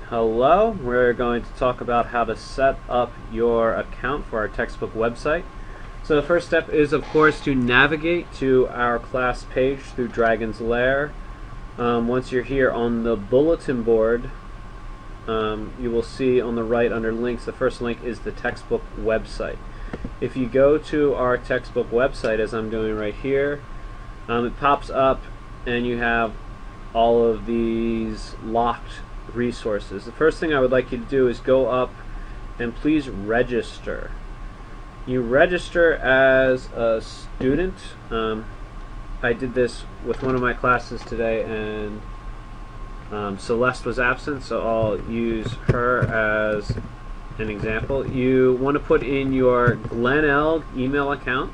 Hello, we're going to talk about how to set up your account for our textbook website. So the first step is, of course, to navigate to our class page through Dragon's Lair. Once you're here on the bulletin board, you will see on the right under links, the first link is the textbook website. If you go to our textbook website, as I'm doing right here, it pops up and you have all of these locked resources. The first thing I would like you to do is go up and please register. You register as a student. I did this with one of my classes today, and Celeste was absent, so I'll use her as an example. You want to put in your Glenelg email account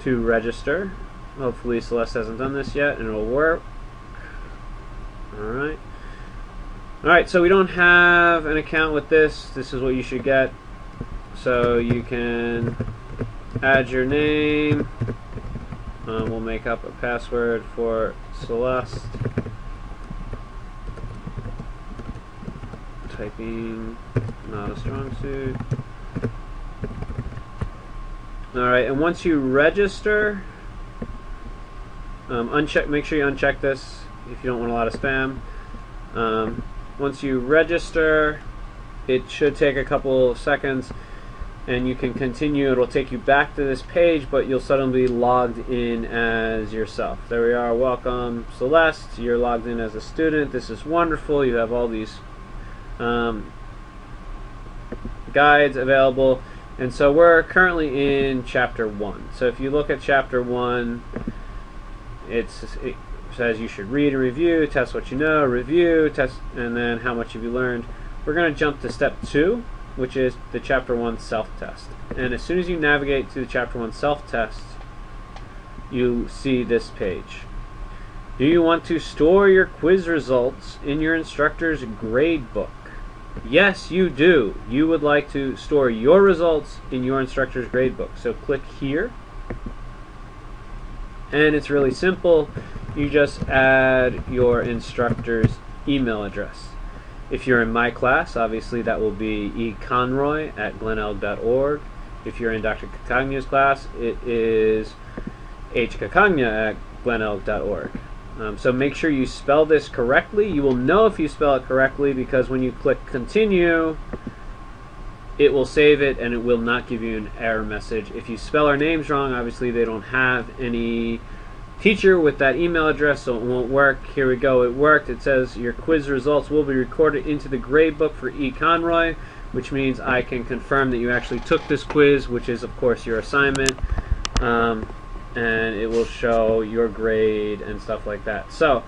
to register. Hopefully Celeste hasn't done this yet and it'll work. Alright, so we don't have an account with this. This is what you should get. So you can add your name. We'll make up a password for Celeste. Typing, not a strong suit. Alright, and once you register, make sure you uncheck this if you don't want a lot of spam. Once you register, it should take a couple of seconds and you can continue. It'll take you back to this page, but you'll suddenly be logged in as yourself. There we are. Welcome, Celeste. You're logged in as a student. This is wonderful. You have all these guides available. And so we're currently in chapter 1. So if you look at chapter 1, it says you should read and review, test what you know, review, test, and then how much have you learned. We're going to jump to step 2, which is the chapter 1 self-test. And as soon as you navigate to the chapter 1 self-test, you see this page. Do you want to store your quiz results in your instructor's grade book? Yes, you do. You would like to store your results in your instructor's grade book. So click here. And it's really simple. You just add your instructor's email address. If you're in my class, obviously that will be econroy@glenelg.org. If you're in Dr. Cacagna's class, it is hcacagna@glenelg.org. So make sure you spell this correctly. You will know if you spell it correctly because when you click continue, it will save it and it will not give you an error message. If you spell our names wrong, obviously they don't have any teacher with that email address, so it won't work. Here we go, it worked. It says your quiz results will be recorded into the grade book for eConroy, which means I can confirm that you actually took this quiz, which is of course your assignment, and it will show your grade and stuff like that. So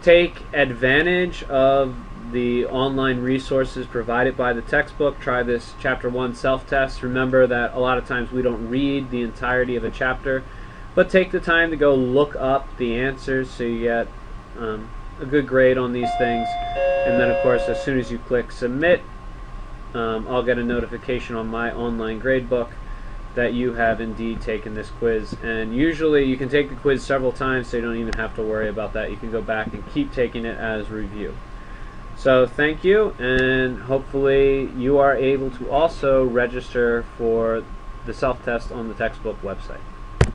take advantage of the online resources provided by the textbook. Try this chapter 1 self-test. Remember that a lot of times we don't read the entirety of a chapter, but take the time to go look up the answers so you get a good grade on these things. And then of course as soon as you click submit, I'll get a notification on my online grade book that you have indeed taken this quiz. And usually you can take the quiz several times, so you don't even have to worry about that. You can go back and keep taking it as review. So thank you, and hopefully you are able to also register for the self-test on the textbook website.